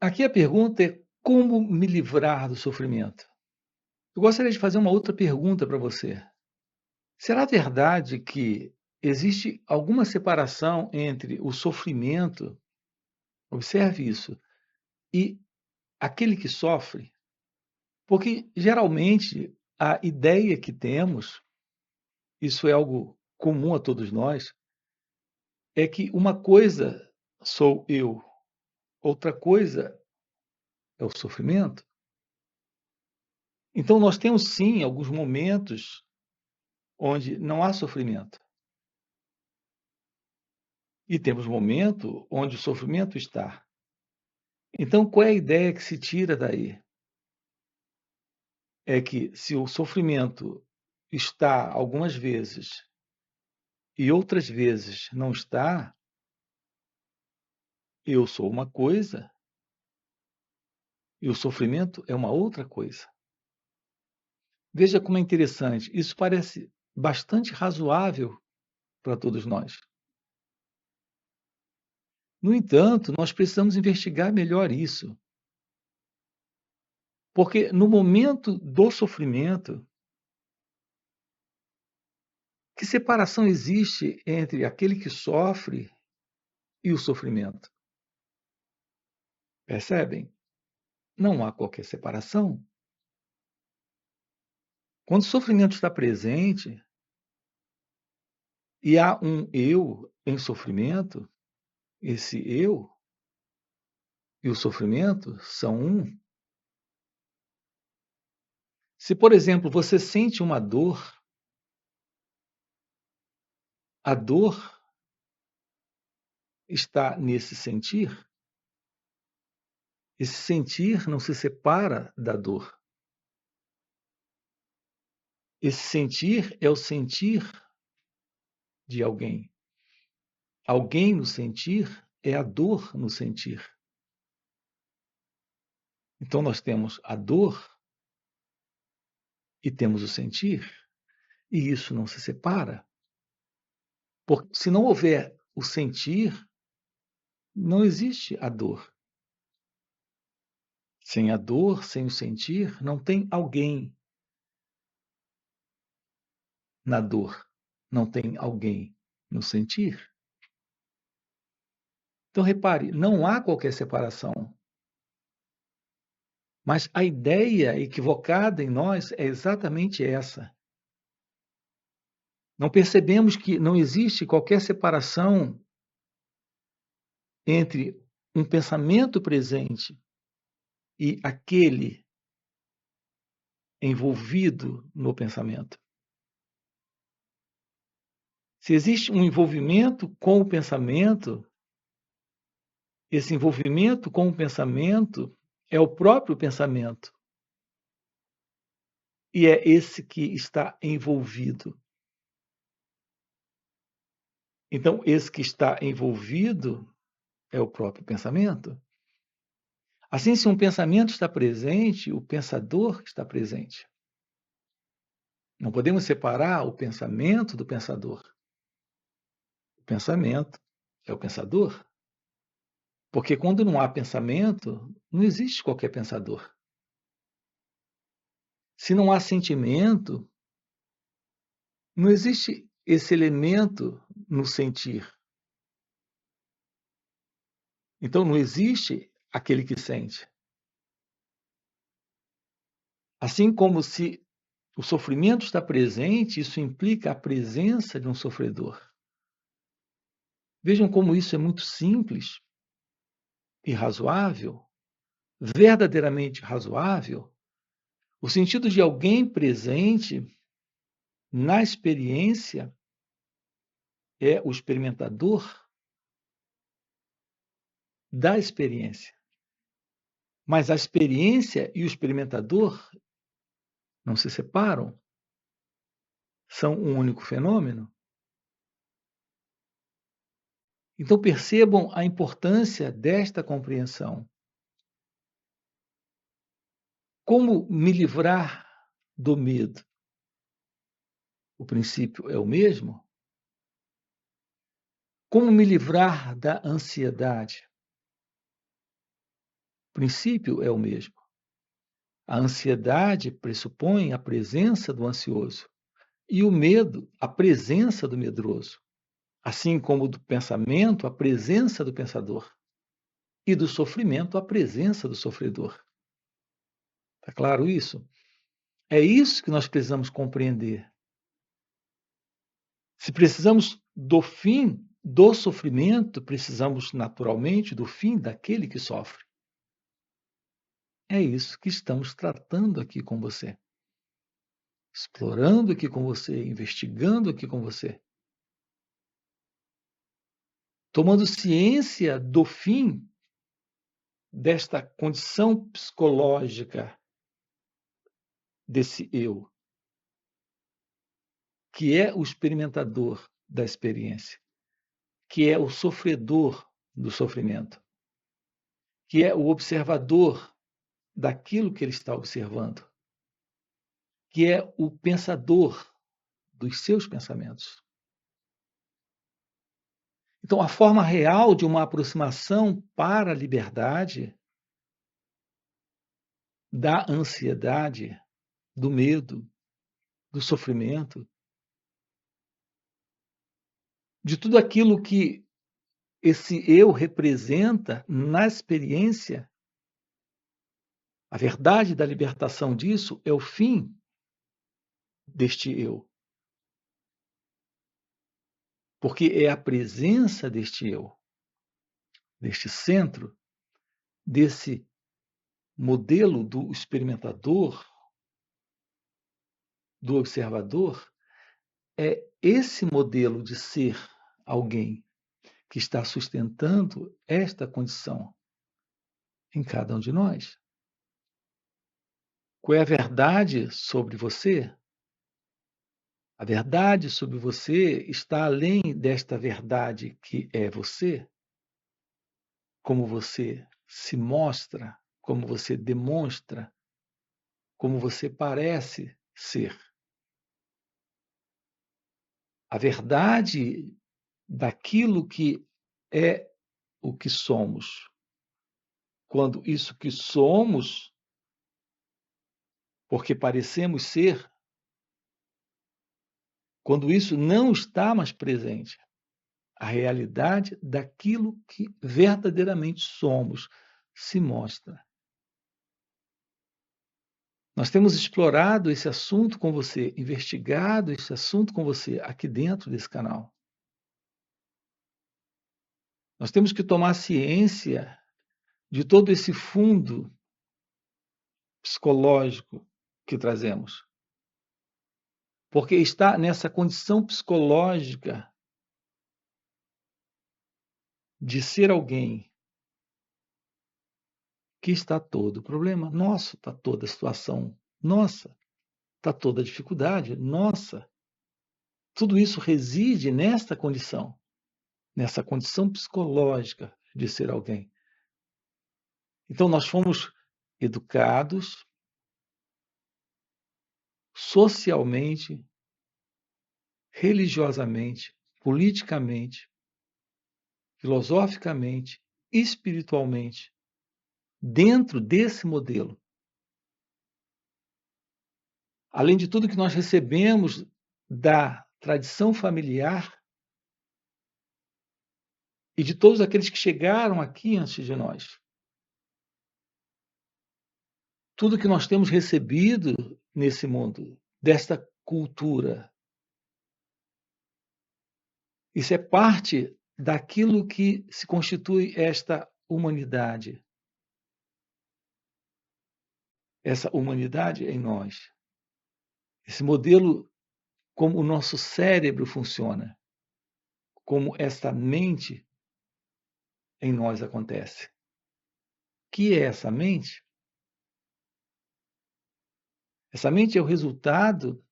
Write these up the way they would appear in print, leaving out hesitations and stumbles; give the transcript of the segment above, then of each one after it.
Aqui a pergunta é: como me livrar do sofrimento? Eu gostaria de fazer uma outra pergunta para você. Será verdade que existe alguma separação entre o sofrimento, observe isso, e aquele que sofre? Porque geralmente a ideia que temos, isso é algo comum a todos nós, é que uma coisa sou eu, outra coisa é o sofrimento. Então nós temos sim alguns momentos onde não há sofrimento. E temos momento onde o sofrimento está. Então, qual é a ideia que se tira daí? É que se o sofrimento está algumas vezes e outras vezes não está, eu sou uma coisa e o sofrimento é uma outra coisa. Veja como é interessante, isso parece bastante razoável para todos nós. No entanto, nós precisamos investigar melhor isso, porque no momento do sofrimento, que separação existe entre aquele que sofre e o sofrimento? Percebem? Não há qualquer separação. Quando o sofrimento está presente e há um eu em sofrimento, esse eu e o sofrimento são um. Se, por exemplo, você sente uma dor, a dor está nesse sentir. Esse sentir não se separa da dor. Esse sentir é o sentir de alguém. Alguém no sentir é a dor no sentir. Então nós temos a dor e temos o sentir, e isso não se separa. Porque se não houver o sentir, não existe a dor. Sem a dor, sem o sentir, não tem alguém na dor, não tem alguém no sentir. Então repare, não há qualquer separação. Mas a ideia equivocada em nós é exatamente essa. Não percebemos que não existe qualquer separação entre um pensamento presente e aquele envolvido no pensamento. Se existe um envolvimento com o pensamento, esse envolvimento com o pensamento é o próprio pensamento. E é esse que está envolvido. Então, esse que está envolvido é o próprio pensamento. Assim, se um pensamento está presente, o pensador está presente. Não podemos separar o pensamento do pensador. O pensamento é o pensador. Porque quando não há pensamento, não existe qualquer pensador. Se não há sentimento, não existe esse elemento no sentir. Então não existe aquele que sente. Assim como se o sofrimento está presente, isso implica a presença de um sofredor. Vejam como isso é muito simples e razoável, verdadeiramente razoável, o sentido de alguém presente na experiência é o experimentador da experiência. Mas a experiência e o experimentador não se separam, são um único fenômeno. Então percebam a importância desta compreensão. Como me livrar do medo? O princípio é o mesmo? Como me livrar da ansiedade? O princípio é o mesmo. A ansiedade pressupõe a presença do ansioso e o medo, a presença do medroso, assim como do pensamento, a presença do pensador e do sofrimento, a presença do sofredor. Está claro isso? É isso que nós precisamos compreender. Se precisamos do fim do sofrimento, precisamos naturalmente do fim daquele que sofre. É isso que estamos tratando aqui com você. Explorando aqui com você, investigando aqui com você. Tomando ciência do fim desta condição psicológica desse eu, que é o experimentador da experiência, que é o sofredor do sofrimento, que é o observador daquilo que ele está observando, que é o pensador dos seus pensamentos. Então, a forma real de uma aproximação para a liberdade da ansiedade, do medo, do sofrimento, de tudo aquilo que esse eu representa na experiência, a verdade da libertação disso é o fim deste eu. Porque é a presença deste eu, deste centro, desse modelo do experimentador, do observador, é esse modelo de ser alguém que está sustentando esta condição em cada um de nós. Qual é a verdade sobre você? A verdade sobre você está além desta verdade que é você, como você se mostra, como você demonstra, como você parece ser. A verdade daquilo que é o que somos. Quando isso que somos, porque parecemos ser, quando isso não está mais presente, a realidade daquilo que verdadeiramente somos se mostra. Nós temos explorado esse assunto com você, investigado esse assunto com você aqui dentro desse canal. Nós temos que tomar ciência de todo esse fundo psicológico que trazemos. Porque está nessa condição psicológica de ser alguém que está todo o problema nosso, está toda a situação nossa, está toda a dificuldade nossa. Tudo isso reside nessa condição psicológica de ser alguém. Então, nós fomos educados socialmente, religiosamente, politicamente, filosoficamente, espiritualmente, dentro desse modelo. Além de tudo que nós recebemos da tradição familiar e de todos aqueles que chegaram aqui antes de nós. Tudo que nós temos recebido nesse mundo, desta cultura, isso é parte daquilo que se constitui esta humanidade. Essa humanidade em nós. Esse modelo, como o nosso cérebro funciona, como esta mente em nós acontece. Que é essa mente? Essa mente é o resultado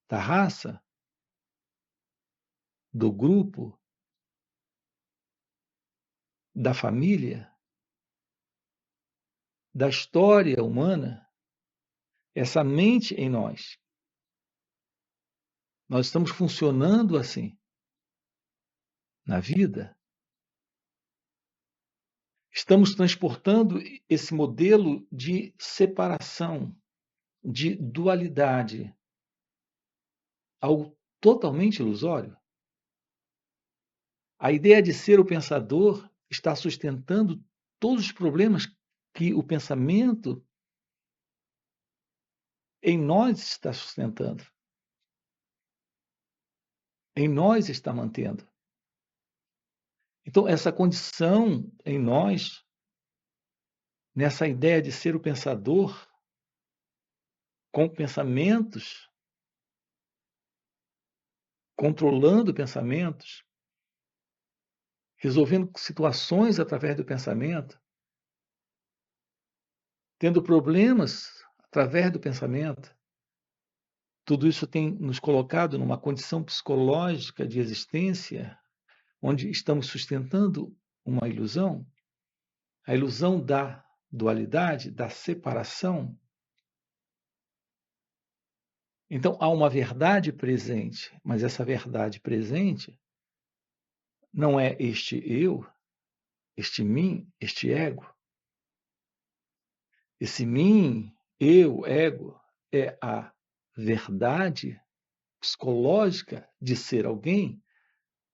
da raça, do grupo, da família, da história humana. Essa mente em nós. Nós estamos funcionando assim na vida. Estamos transportando esse modelo de separação, de dualidade, algo totalmente ilusório. A ideia de ser o pensador está sustentando todos os problemas que o pensamento em nós está sustentando, em nós está mantendo. Então, essa condição em nós, nessa ideia de ser o pensador, com pensamentos, controlando pensamentos, resolvendo situações através do pensamento, tendo problemas através do pensamento, tudo isso tem nos colocado numa condição psicológica de existência, onde estamos sustentando uma ilusão, a ilusão da dualidade, da separação. Então, há uma verdade presente, mas essa verdade presente não é este eu, este mim, este ego. Esse mim, eu, ego, é a verdade psicológica de ser alguém.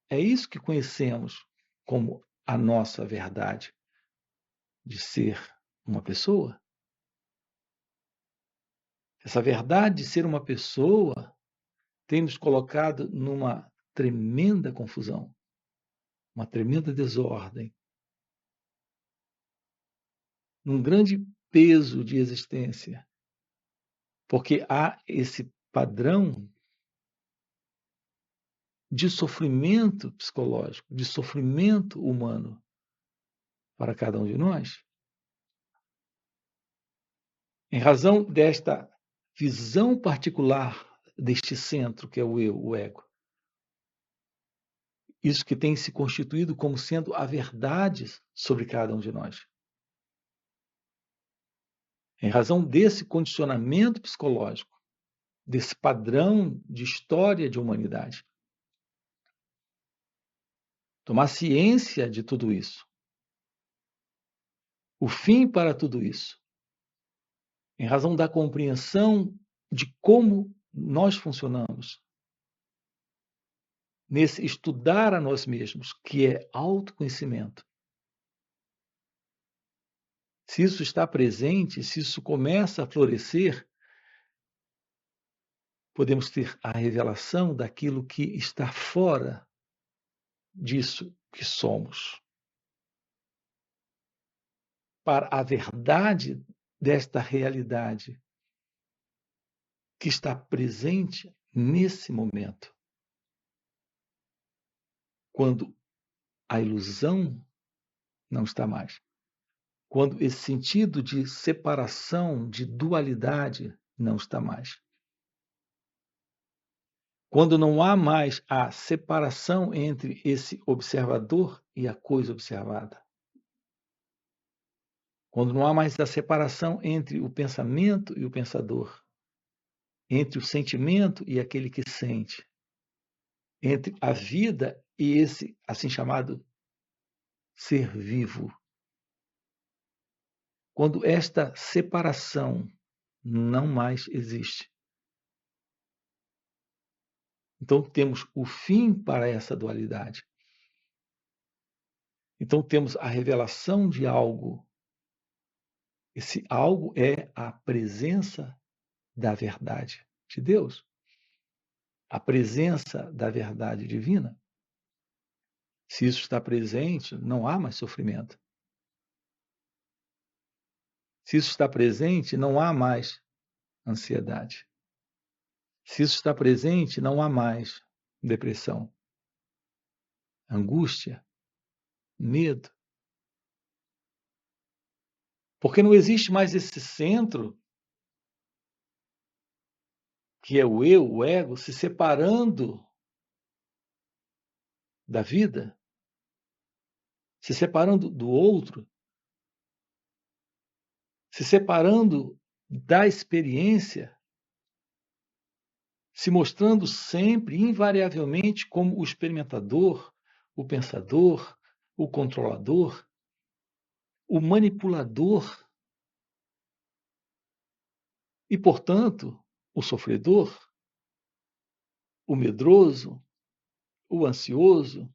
É isso que conhecemos como a nossa verdade de ser uma pessoa. Essa verdade de ser uma pessoa tem nos colocado numa tremenda confusão, uma tremenda desordem, num grande peso de existência, porque há esse padrão de sofrimento psicológico, de sofrimento humano para cada um de nós. Em razão desta visão particular deste centro que é o eu, o ego, isso que tem se constituído como sendo a verdade sobre cada um de nós. Em razão desse condicionamento psicológico, desse padrão de história de humanidade. Tomar ciência de tudo isso. O fim para tudo isso. Em razão da compreensão de como nós funcionamos. Nesse estudar a nós mesmos, que é autoconhecimento. Se isso está presente, se isso começa a florescer, podemos ter a revelação daquilo que está fora disso que somos. Para a verdade desta realidade que está presente nesse momento. Quando a ilusão não está mais. Quando esse sentido de separação, de dualidade não está mais. Quando não há mais a separação entre esse observador e a coisa observada. Quando não há mais a separação entre o pensamento e o pensador. Entre o sentimento e aquele que sente. Entre a vida e esse assim chamado ser vivo. Quando esta separação não mais existe. Então temos o fim para essa dualidade. Então temos a revelação de algo. Esse algo é a presença da verdade de Deus. A presença da verdade divina. Se isso está presente, não há mais sofrimento. Se isso está presente, não há mais ansiedade. Se isso está presente, não há mais depressão, angústia, medo. Porque não existe mais esse centro, que é o eu, o ego, se separando da vida, se separando do outro, se separando da experiência, se mostrando sempre, invariavelmente, como o experimentador, o pensador, o controlador. o manipulador e, portanto, o sofredor, o medroso, o ansioso,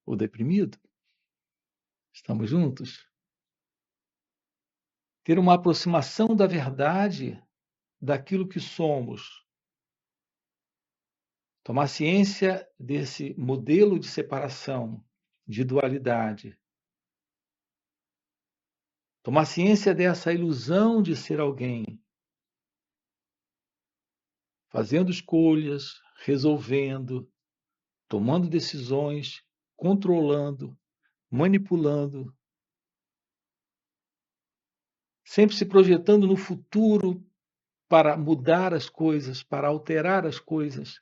o deprimido. Estamos juntos? Ter uma aproximação da verdade daquilo que somos. Tomar ciência desse modelo de separação, de dualidade. Tomar ciência dessa ilusão de ser alguém, fazendo escolhas, resolvendo, tomando decisões, controlando, manipulando, sempre se projetando no futuro para mudar as coisas, para alterar as coisas.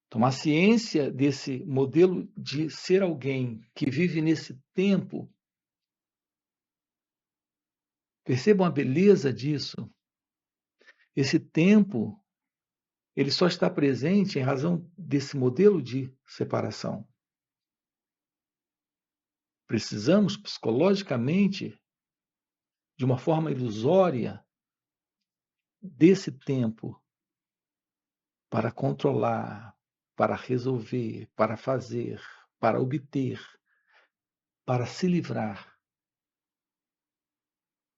Tomar ciência desse modelo de ser alguém que vive nesse tempo. Percebam a beleza disso. Esse tempo, ele só está presente em razão desse modelo de separação. Precisamos, psicologicamente, de uma forma ilusória, desse tempo para controlar, para resolver, para fazer, para obter, para se livrar.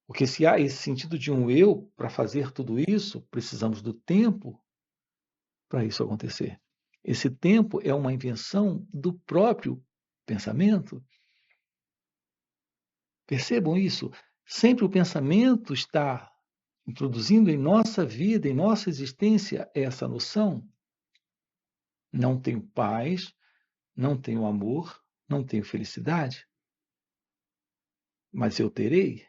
Porque se há esse sentido de um eu para fazer tudo isso, precisamos do tempo para isso acontecer. Esse tempo é uma invenção do próprio pensamento. Percebam isso. Sempre o pensamento está introduzindo em nossa vida, em nossa existência, essa noção. Não tenho paz, não tenho amor, não tenho felicidade, mas eu terei.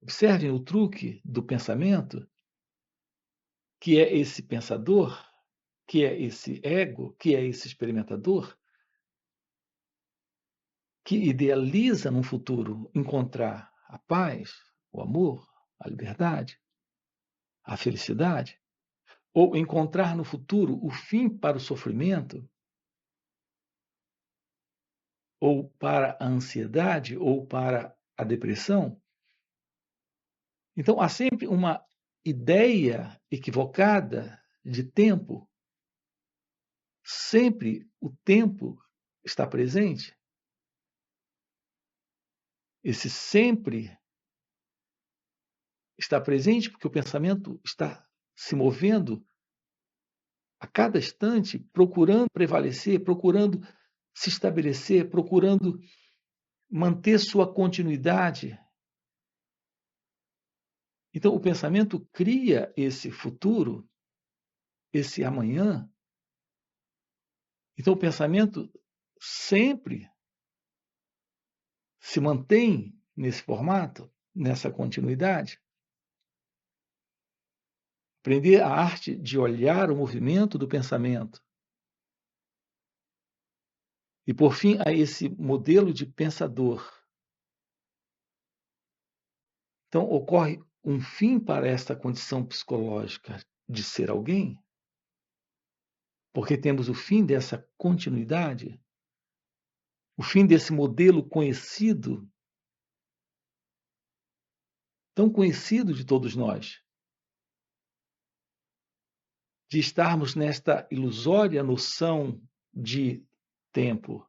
Observem o truque do pensamento, que é esse pensador, que é esse ego, que é esse experimentador, que idealiza num futuro encontrar a paz, o amor, a liberdade, a felicidade, ou encontrar no futuro o fim para o sofrimento, ou para a ansiedade, ou para a depressão. Então, há sempre uma ideia equivocada de tempo. Sempre o tempo está presente. Esse sempre está presente porque o pensamento está se movendo a cada instante, procurando prevalecer, procurando se estabelecer, procurando manter sua continuidade. Então, o pensamento cria esse futuro, esse amanhã. Então, o pensamento sempre se mantém nesse formato, nessa continuidade. Aprender a arte de olhar o movimento do pensamento. E, por fim, a esse modelo de pensador. Então, ocorre um fim para esta condição psicológica de ser alguém, porque temos o fim dessa continuidade, o fim desse modelo conhecido, tão conhecido de todos nós, de estarmos nesta ilusória noção de tempo,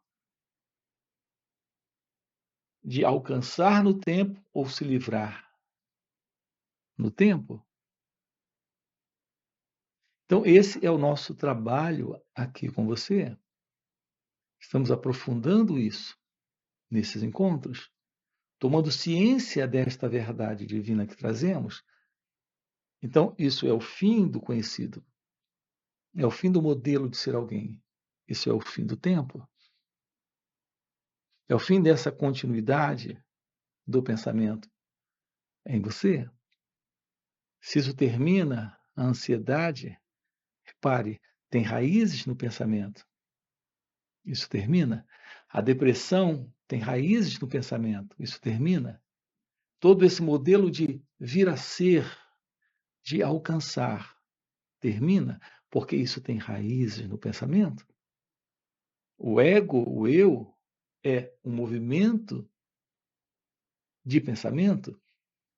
de alcançar no tempo ou se livrar no tempo. Então, esse é o nosso trabalho aqui com você. Estamos aprofundando isso nesses encontros, tomando ciência desta verdade divina que trazemos. Então, isso é o fim do conhecido, é o fim do modelo de ser alguém. Isso é o fim do tempo. É o fim dessa continuidade do pensamento em você. Se isso termina, a ansiedade, repare, tem raízes no pensamento. Isso termina. A depressão tem raízes no pensamento. Isso termina. Todo esse modelo de vir a ser, de alcançar, termina, porque isso tem raízes no pensamento. O ego, o eu, é um movimento de pensamento,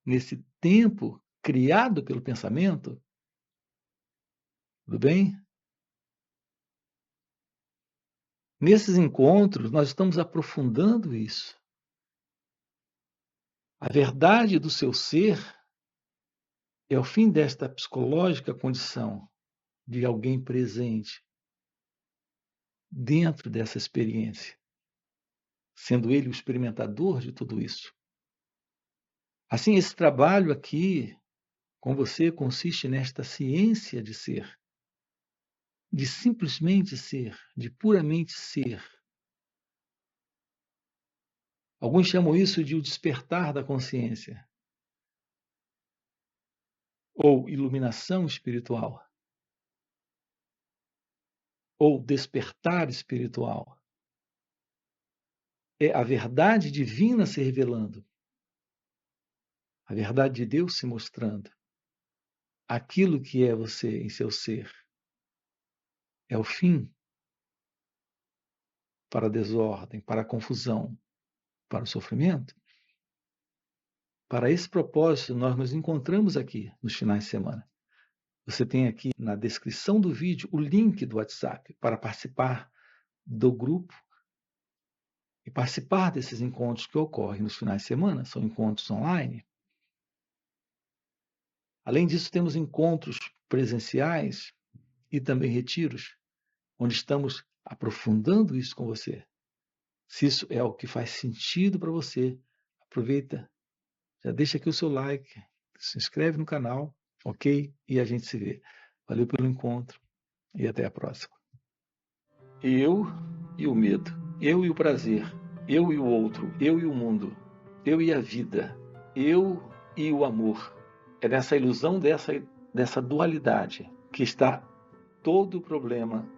nesse tempo criado pelo pensamento, tudo bem? Nesses encontros, nós estamos aprofundando isso. A verdade do seu ser é o fim desta psicológica condição de alguém presente dentro dessa experiência, sendo ele o experimentador de tudo isso. Assim, esse trabalho aqui com você consiste nesta ciência de ser, de simplesmente ser, de puramente ser. Alguns chamam isso de o despertar da consciência, ou iluminação espiritual, ou despertar espiritual. É a verdade divina se revelando, a verdade de Deus se mostrando. Aquilo que é você em seu ser é o fim para a desordem, para a confusão, para o sofrimento. Para esse propósito, nós nos encontramos aqui nos finais de semana. Você tem aqui na descrição do vídeo o link do WhatsApp para participar do grupo e participar desses encontros que ocorrem nos finais de semana. São encontros online. Além disso, temos encontros presenciais e também retiros, onde estamos aprofundando isso com você. Se isso é o que faz sentido para você, aproveita, já deixa aqui o seu like, se inscreve no canal, ok? E a gente se vê. Valeu pelo encontro e até a próxima. Eu e o medo, eu e o prazer, eu e o outro, eu e o mundo, eu e a vida, eu e o amor. É nessa ilusão dessa dualidade que está todo o problema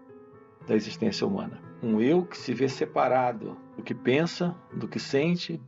da existência humana. Um eu que se vê separado do que pensa, do que sente,